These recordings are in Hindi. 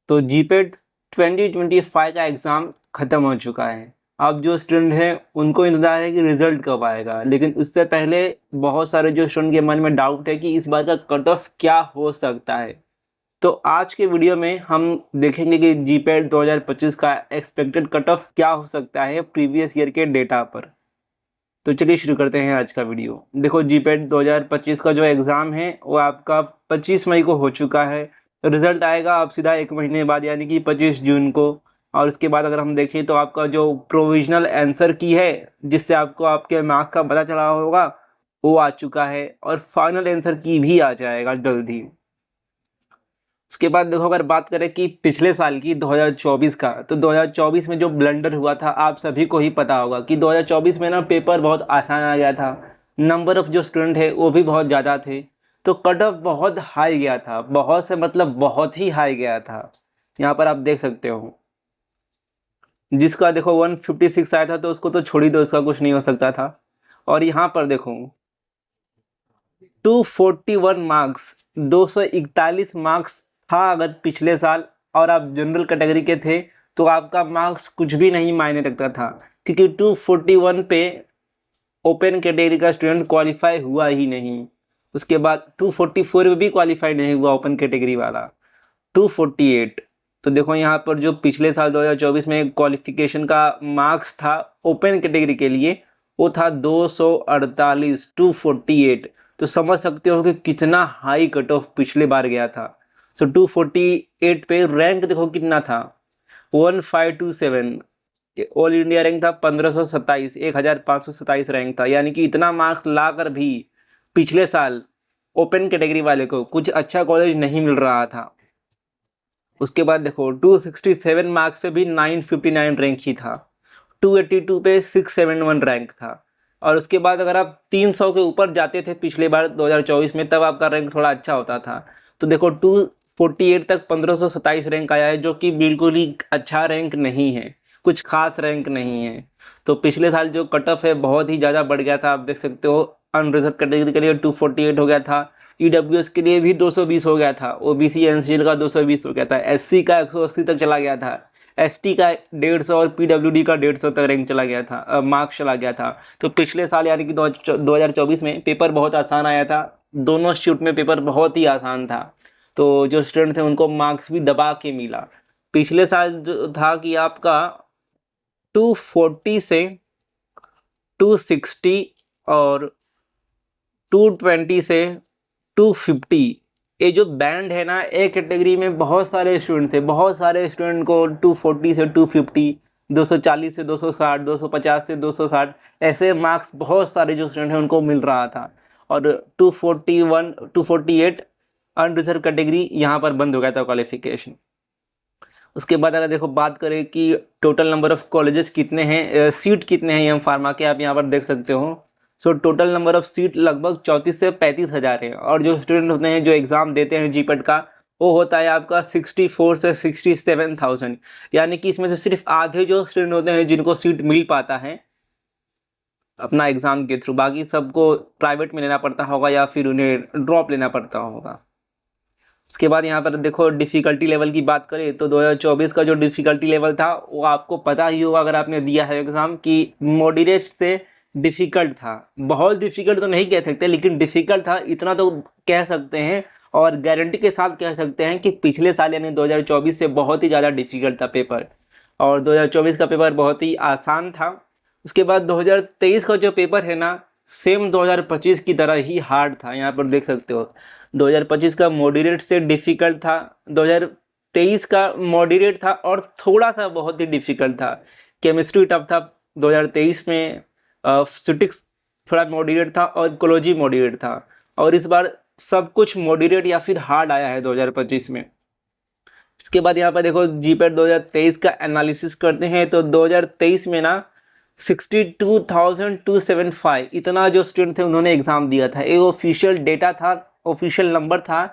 तो जीपेट 2025 का एग्ज़ाम ख़त्म हो चुका है। अब जो स्टूडेंट हैं उनको इंतज़ार है कि रिज़ल्ट कब आएगा, लेकिन उससे पहले बहुत सारे जो स्टूडेंट के मन में डाउट है कि इस बार का कट ऑफ क्या हो सकता है। तो आज के वीडियो में हम देखेंगे कि जीपेट 2025 का एक्सपेक्टेड कट ऑफ क्या हो सकता है प्रीवियस ईयर के डेटा पर। तो चलिए शुरू करते हैं आज का वीडियो। देखो, जीपेट 2025 का जो एग्ज़ाम है वो आपका 25 मई को हो चुका है। रिज़ल्ट आएगा अब सीधा 1 महीने बाद, यानी कि 25 जून को। और उसके बाद अगर हम देखें तो आपका जो प्रोविज़नल आंसर की है, जिससे आपको आपके मार्क्स का पता चला होगा, वो आ चुका है। और फाइनल आंसर की भी आ जाएगा जल्द ही। उसके बाद देखो, अगर बात करें कि पिछले साल की 2024 का, तो 2024 में जो ब्लंडर हुआ था आप सभी को ही पता होगा कि 2024 में ना पेपर बहुत आसान आ गया था। नंबर ऑफ़ जो स्टूडेंट है वो भी बहुत ज़्यादा थे, तो कट ऑफ बहुत हाई गया था। बहुत से मतलब बहुत ही हाई गया था। यहाँ पर आप देख सकते हो, जिसका देखो 156 आया था तो उसको तो छोड़ ही दो, उसका कुछ नहीं हो सकता था। और यहाँ पर देखो 241 मार्क्स, 241 मार्क्स था अगर पिछले साल, और आप जनरल कैटेगरी के थे तो आपका मार्क्स कुछ भी नहीं मायने रखता था, क्योंकि 241 पे ओपन कैटेगरी का स्टूडेंट क्वालिफाई हुआ ही नहीं। उसके बाद 244 में भी क्वालिफाई नहीं हुआ ओपन कैटेगरी वाला। 248, तो देखो यहाँ पर जो पिछले साल 2024 में क्वालिफिकेशन का मार्क्स था ओपन कैटेगरी के लिए, वो था 248, 248। तो समझ सकते हो कि कितना हाई कट ऑफ पिछले बार गया था। सो 248 पे रैंक देखो कितना था, 1527। ऑल इंडिया रैंक था 1527, 1527 रैंक था। यानी कि इतना मार्क्स ला कर भी पिछले साल ओपन कैटेगरी वाले को कुछ अच्छा कॉलेज नहीं मिल रहा था। उसके बाद देखो 267 मार्क्स पे भी 959 रैंक ही था। 282 पे 671 रैंक था। और उसके बाद अगर आप 300 के ऊपर जाते थे पिछले बार 2024 में, तब आपका रैंक थोड़ा अच्छा होता था। तो देखो 248 तक 1527 रैंक आया है, जो कि बिल्कुल ही अच्छा रैंक नहीं है, कुछ खास रैंक नहीं है। तो पिछले साल जो कट ऑफ है बहुत ही ज़्यादा बढ़ गया था। आप देख सकते हो, अनरिजर्व कैटेगरी के लिए 248 हो गया था, ईडब्ल्यूएस के लिए भी 220 हो गया था, ओबीसी एनसीएल का 220 हो गया था, एससी का 180 तक चला गया था, एसटी का 150 और पीडब्ल्यूडी का 150 तक रैंक चला गया था, मार्क्स चला गया था। तो पिछले साल यानी कि 2024 में पेपर बहुत आसान आया था। दोनों शिफ्ट में पेपर बहुत ही आसान था, तो जो स्टूडेंट थे उनको मार्क्स भी दबा के मिला। पिछले साल जो था कि आपका 240 से 260 और 220 से 250, ये जो बैंड है ना, एक कैटेगरी में बहुत सारे स्टूडेंट थे। बहुत सारे स्टूडेंट को 240 से 250, 240 से 260, 250 से 260, ऐसे मार्क्स बहुत सारे जो स्टूडेंट हैं उनको मिल रहा था। और 241, 248 अनरिजर्व कैटेगरी यहाँ पर बंद हो गया था क्वालिफिकेशन। उसके बाद अगर देखो बात करें कि टोटल नंबर ऑफ़ कॉलेजेस कितने हैं, सीट कितने हैं एम फार्मा के, आप यहाँ पर देख सकते हो। So total number of seat लगभग 34 से 35 हज़ार है। और जो स्टूडेंट होते हैं जो एग्ज़ाम देते हैं जीपेट का, वो होता है आपका 64 से 67,000। यानी कि इसमें से सिर्फ आधे जो स्टूडेंट होते हैं जिनको सीट मिल पाता है अपना एग्ज़ाम के थ्रू, बाकी सबको प्राइवेट में लेना पड़ता होगा या फिर उन्हें ड्रॉप लेना पड़ता होगा। उसके बाद यहाँ पर देखो डिफ़िकल्टी लेवल की बात करें तो 2024 का जो डिफ़िकल्टी लेवल था वो आपको पता ही होगा अगर आपने दिया है एग्ज़ाम, कि मॉडरेट से डिफ़िकल्ट था। बहुत डिफ़िकल्ट तो नहीं कह सकते, लेकिन डिफ़िकल्ट था इतना तो कह सकते हैं। और गारंटी के साथ कह सकते हैं कि पिछले साल यानी 2024 से बहुत ही ज़्यादा डिफ़िकल्ट था पेपर, और 2024 का पेपर बहुत ही आसान था। उसके बाद 2023 का जो पेपर है ना, सेम 2025 की तरह ही हार्ड था। यहाँ पर देख सकते हो 2025 का मॉडरेट से डिफ़िकल्ट था, 2023 का मॉडरेट था और थोड़ा सा बहुत ही डिफ़िकल्ट था। केमिस्ट्री टफ था 2023 में, फिजिक्स थोड़ा मॉडरेट था और इकोलॉजी मॉडरेट था। और इस बार सब कुछ मॉडरेट या फिर हार्ड आया है 2025 में। इसके बाद यहाँ पर देखो जीपेट 2023 का एनालिसिस करते हैं तो 2023 में ना 62,275 इतना जो स्टूडेंट थे उन्होंने एग्ज़ाम दिया था। एक ऑफिशियल डेटा था, ऑफिशियल नंबर था,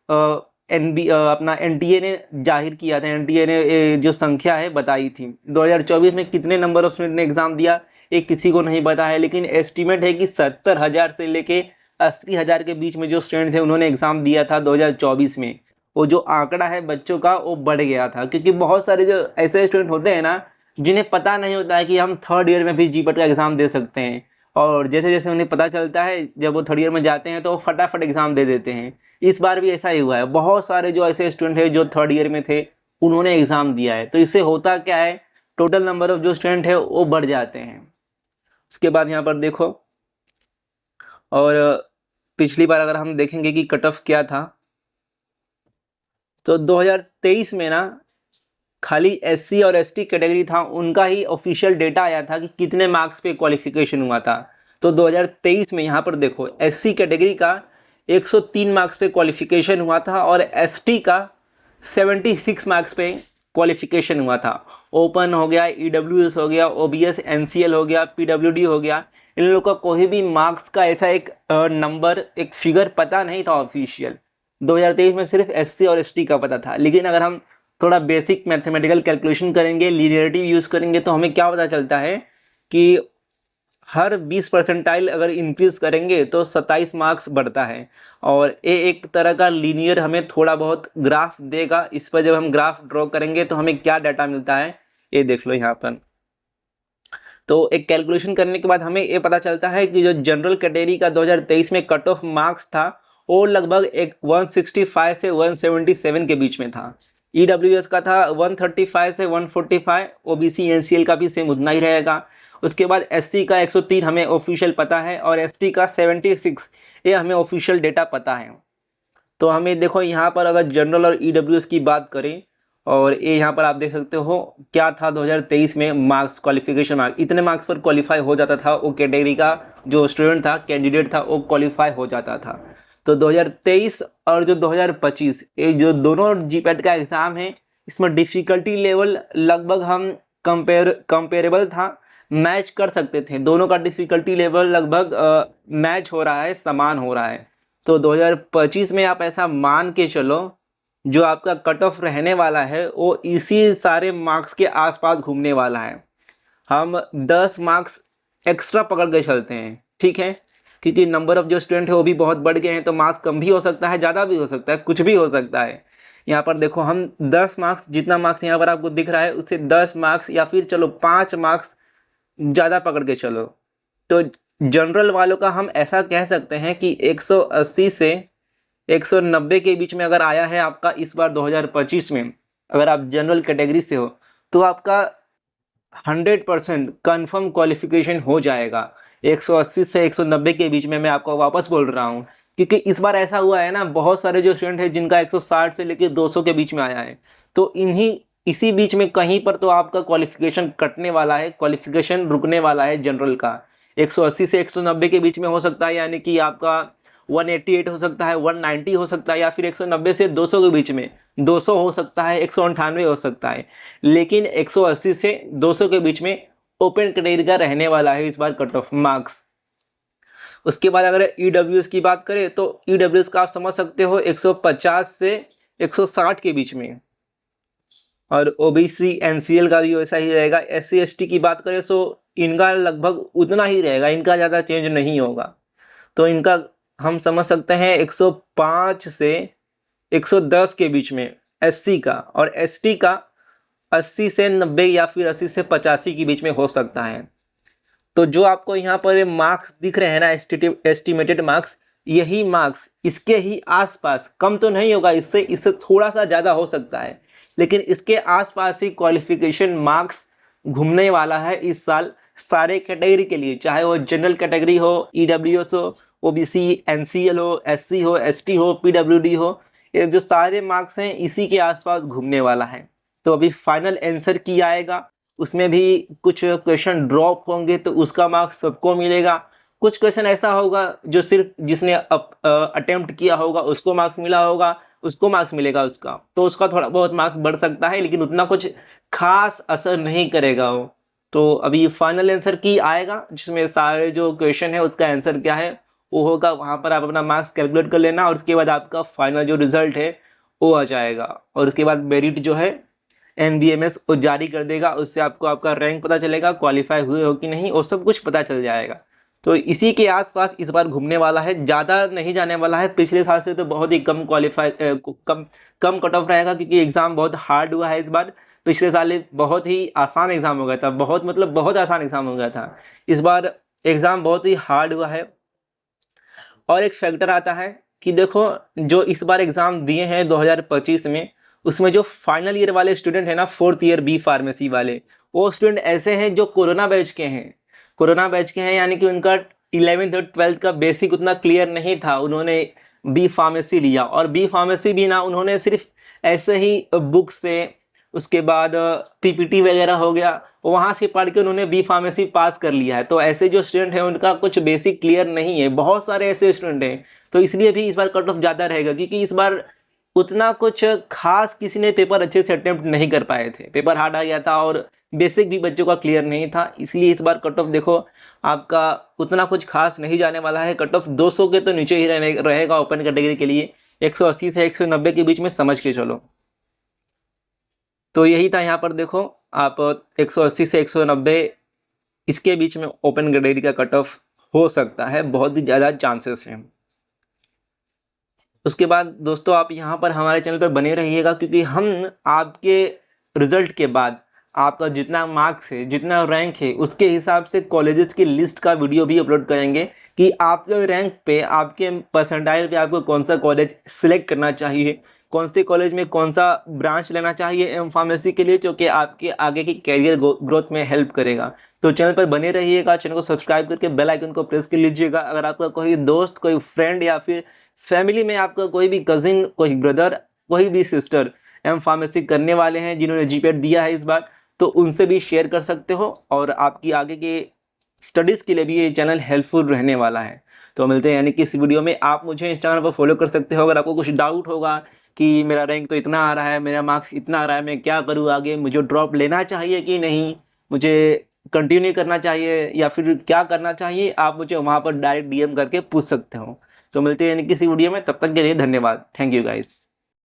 अपना एनटीए ने जाहिर किया था। एनटीए ने जो संख्या है बताई थी। 2024 में कितने नंबर ऑफ स्टूडेंट ने एग्ज़ाम दिया ये किसी को नहीं पता है, लेकिन एस्टीमेट है कि 70,000 से लेके 80,000 के बीच में जो स्टूडेंट थे उन्होंने एग्ज़ाम दिया था 2024 में। वो जो आंकड़ा है बच्चों का वो बढ़ गया था, क्योंकि बहुत सारे जो ऐसे स्टूडेंट होते हैं ना जिन्हें पता नहीं होता है कि हम थर्ड ईयर में भी जीपीएट का एग्ज़ाम दे सकते हैं, और जैसे जैसे उन्हें पता चलता है जब वो थर्ड ईयर में जाते हैं तो वो फटाफट एग्ज़ाम दे देते हैं। इस बार भी ऐसा ही हुआ है, बहुत सारे जो ऐसे स्टूडेंट हैं जो थर्ड ईयर में थे उन्होंने एग्ज़ाम दिया है। तो इससे होता क्या है, टोटल नंबर ऑफ जो स्टूडेंट है वो बढ़ जाते हैं। उसके बाद यहाँ पर देखो, और पिछली बार अगर हम देखेंगे कि कट ऑफ क्या था, तो 2023 में ना खाली एससी और एसटी कैटेगरी था, उनका ही ऑफिशियल डेटा आया था कि कितने मार्क्स पे क्वालिफिकेशन हुआ था। तो 2023 में यहाँ पर देखो एससी कैटेगरी का 103 मार्क्स पे क्वालिफिकेशन हुआ था और एसटी का 76 मार्क्स पे क्वालिफिकेशन हुआ था। ओपन हो गया, ईडब्ल्यूएस हो गया, ओबीएस एनसीएल हो गया, पीडब्ल्यूडी हो गया, इन लोगों का कोई भी मार्क्स का ऐसा एक नंबर, एक फिगर पता नहीं था ऑफिशियल। 2023 में सिर्फ एससी और एसटी का पता था। लेकिन अगर हम थोड़ा बेसिक मैथमेटिकल कैलकुलेशन करेंगे, लीनियरिटी यूज़ करेंगे, तो हमें क्या पता चलता है कि हर 20 परसेंटाइल अगर इंक्रीज करेंगे तो 27 मार्क्स बढ़ता है। और ये एक तरह का लीनियर हमें थोड़ा बहुत ग्राफ देगा। इस पर जब हम ग्राफ ड्रॉ करेंगे तो हमें क्या डाटा मिलता है ये देख लो यहाँ पर। तो एक कैलकुलेशन करने के बाद हमें ये पता चलता है कि जो जनरल कैटेगरी का 2023 में कट ऑफ मार्क्स था वो लगभग एक 165 से 177 के बीच में था। ईडब्ल्यूएस का था 135 से 145, ओबीसी एनसीएल का भी सेम उतना ही रहेगा। उसके बाद एससी का 103 हमें ऑफिशियल पता है और एसटी का 76 ये हमें ऑफिशियल डेटा पता है। तो हमें देखो यहाँ पर अगर जनरल और ईडब्ल्यूएस की बात करें, और ये यहाँ पर आप देख सकते हो क्या था 2023 में मार्क्स, क्वालिफिकेशन मार्क्स, इतने मार्क्स पर क्वालिफाई हो जाता था वो कैटेगरी का जो स्टूडेंट था, कैंडिडेट था, वो क्वालिफाई हो जाता था। तो 2023 और जो 2025 ये जो दोनों जीपैट का एग्ज़ाम है, इसमें डिफ़िकल्टी लेवल लगभग हम कंपेरेबल था, मैच कर सकते थे। दोनों का डिफ़िकल्टी लेवल लगभग मैच हो रहा है, समान हो रहा है। तो 2025 में आप ऐसा मान के चलो जो आपका कट ऑफ रहने वाला है वो इसी सारे मार्क्स के आसपास घूमने वाला है। हम 10 मार्क्स एक्स्ट्रा पकड़ के चलते हैं, ठीक है, क्योंकि नंबर ऑफ जो स्टूडेंट है वो भी बहुत बढ़ गए हैं, तो मार्क्स कम भी हो सकता है, ज़्यादा भी हो सकता है, कुछ भी हो सकता है। यहाँ पर देखो हम 10 मार्क्स, जितना मार्क्स यहाँ पर आपको दिख रहा है उससे 10 मार्क्स या फिर चलो 5 मार्क्स ज़्यादा पकड़ के चलो। तो जनरल वालों का हम ऐसा कह सकते हैं कि 180 से 190 के बीच में अगर आया है आपका इस बार 2025 में, अगर आप जनरल कैटेगरी से हो तो आपका 100% कन्फर्म क्वालिफिकेशन हो जाएगा। 180 से 190 के बीच में मैं आपको वापस बोल रहा हूँ, क्योंकि इस बार ऐसा हुआ है ना, बहुत सारे जो स्टूडेंट हैं जिनका 160 से लेकर 200 के बीच में आया है, तो इसी बीच में कहीं पर तो आपका क्वालिफिकेशन कटने वाला है, क्वालिफिकेशन रुकने वाला है जनरल का। 180 से 190 के बीच में हो सकता है, यानी कि आपका 188 हो सकता है, 190 हो सकता है, या फिर 190 से 200 के बीच में 200 हो सकता है, 198 हो सकता है। लेकिन 180 से 200 के बीच में ओपन कैटेगरी का रहने वाला है इस बार कट ऑफ मार्क्स। उसके बाद अगर ईडब्ल्यूएस की बात करें तो ईडब्ल्यूएस का आप समझ सकते हो 150 से 160 के बीच में, और ओबीसी एनसीएल का भी वैसा ही रहेगा। एससी एसटी की बात करें तो इनका लगभग उतना ही रहेगा, इनका ज़्यादा चेंज नहीं होगा। तो इनका हम समझ सकते हैं 105 से 110 के बीच में एससी का, और एसटी का 80 से 90 या फिर 80 से 85 के बीच में हो सकता है। तो जो आपको यहाँ पर मार्क्स दिख रहे हैं ना, एस्टिमेटेड मार्क्स, यही मार्क्स इसके ही आसपास, कम तो नहीं होगा, इससे थोड़ा सा ज़्यादा हो सकता है, लेकिन इसके आसपास ही क्वालिफिकेशन मार्क्स घूमने वाला है इस साल सारे कैटेगरी के लिए, चाहे वो जनरल कैटेगरी हो, ईडब्ल्यूएस हो, ओबीसी एनसीएल हो, एससी हो, एसटी हो, पीडब्ल्यूडी हो, ये जो सारे मार्क्स हैं इसी के आसपास घूमने वाला है। तो अभी फाइनल आंसर की आएगा, उसमें भी कुछ क्वेश्चन ड्रॉप होंगे तो उसका मार्क्स सबको मिलेगा। कुछ क्वेश्चन ऐसा होगा जो सिर्फ जिसने अटेम्प्ट किया होगा उसको मार्क्स मिला होगा, उसको मार्क्स मिलेगा उसका, तो उसका थोड़ा बहुत मार्क्स बढ़ सकता है, लेकिन उतना कुछ खास असर नहीं करेगा वो। तो अभी फाइनल आंसर की आएगा जिसमें सारे जो क्वेश्चन है उसका आंसर क्या है वो होगा, वहाँ पर आप अपना मार्क्स कैलकुलेट कर लेना, और उसके बाद आपका फाइनल जो रिजल्ट है वो आ जाएगा। और उसके बाद मेरिट जो है NBMS वो जारी कर देगा, उससे आपको आपका रैंक पता चलेगा, क्वालिफाई हुए हो कि नहीं, वो सब कुछ पता चल जाएगा। तो इसी के आसपास इस बार घूमने वाला है, ज़्यादा नहीं जाने वाला है। पिछले साल से तो बहुत ही कम कम कट ऑफ रहेगा, क्योंकि एग्ज़ाम बहुत हार्ड हुआ है इस बार। पिछले साल बहुत ही आसान एग्ज़ाम हो गया था, बहुत मतलब बहुत आसान एग्ज़ाम हो गया था। इस बार एग्ज़ाम बहुत ही हार्ड हुआ है। और एक फैक्टर आता है कि देखो, जो इस बार एग्ज़ाम दिए हैं 2025 में, उसमें जो फाइनल ईयर वाले स्टूडेंट हैं ना, 4th ईयर बी फार्मेसी वाले, वो स्टूडेंट ऐसे हैं जो कोरोना बैच के हैं। कोरोना बैच के हैं यानी कि उनका 11th और 12th का बेसिक उतना क्लियर नहीं था, उन्होंने बी फार्मेसी लिया। और बी फार्मेसी भी ना उन्होंने सिर्फ ऐसे ही बुक से, उसके बाद पीपीटी वगैरह हो गया, वहाँ से पढ़ के उन्होंने बी फार्मेसी पास कर लिया है। तो ऐसे जो स्टूडेंट हैं उनका कुछ बेसिक क्लियर नहीं है, बहुत सारे ऐसे स्टूडेंट हैं। तो इसलिए भी इस बार कट ऑफ ज़्यादा रहेगा, क्योंकि इस बार उतना कुछ खास किसी ने पेपर अच्छे से अटेम्प्ट नहीं कर पाए थे, पेपर हार्ड आ गया था और बेसिक भी बच्चों का क्लियर नहीं था। इसलिए इस बार कट ऑफ देखो आपका उतना कुछ खास नहीं जाने वाला है। कट ऑफ 200 के तो नीचे ही रहेगा ओपन कैटेगरी के लिए, 180 से 190 के बीच में समझ के चलो। तो यही था यहाँ पर देखो, आप 180 से 190 इसके बीच में ओपन कैटेगरी का कट ऑफ हो सकता है, बहुत ही ज़्यादा चांसेस हैं। उसके बाद दोस्तों आप यहाँ पर हमारे चैनल पर बने रहिएगा, क्योंकि हम आपके रिज़ल्ट के बाद आपका जितना मार्क्स है, जितना रैंक है, उसके हिसाब से कॉलेजेस की लिस्ट का वीडियो भी अपलोड करेंगे कि आपके रैंक पे, आपके परसेंटाइल पे आपको कौन सा कॉलेज सिलेक्ट करना चाहिए, कौन से कॉलेज में कौन सा ब्रांच लेना चाहिए एम फार्मेसी के लिए, जो कि आपके आगे की कैरियर ग्रोथ में हेल्प करेगा। तो चैनल पर बने रहिएगा, चैनल को सब्सक्राइब करके बेल आइकन को प्रेस कर लीजिएगा। अगर आपका कोई दोस्त, कोई फ्रेंड या फिर फैमिली में आपका कोई भी कजिन, कोई ब्रदर, कोई भी सिस्टर एम फार्मेसी करने वाले हैं जिन्होंने जीपेट दिया है इस बार, तो उनसे भी शेयर कर सकते हो, और आपकी आगे के स्टडीज़ के लिए भी ये चैनल हेल्पफुल रहने वाला है। तो मिलते हैं यानी कि इस वीडियो में। आप मुझे इंस्टाग्राम पर फॉलो कर सकते हो। अगर आपको कुछ डाउट होगा कि मेरा रैंक तो इतना आ रहा है, मेरा मार्क्स इतना आ रहा है, मैं क्या करूँ आगे, मुझे ड्रॉप लेना चाहिए कि नहीं, मुझे कंटिन्यू करना चाहिए या फिर क्या करना चाहिए, आप मुझे वहाँ पर डायरेक्ट DM करके पूछ सकते हो। तो मिलते हैं यानी किसी वीडियो में, तब तक के लिए धन्यवाद। Thank you guys.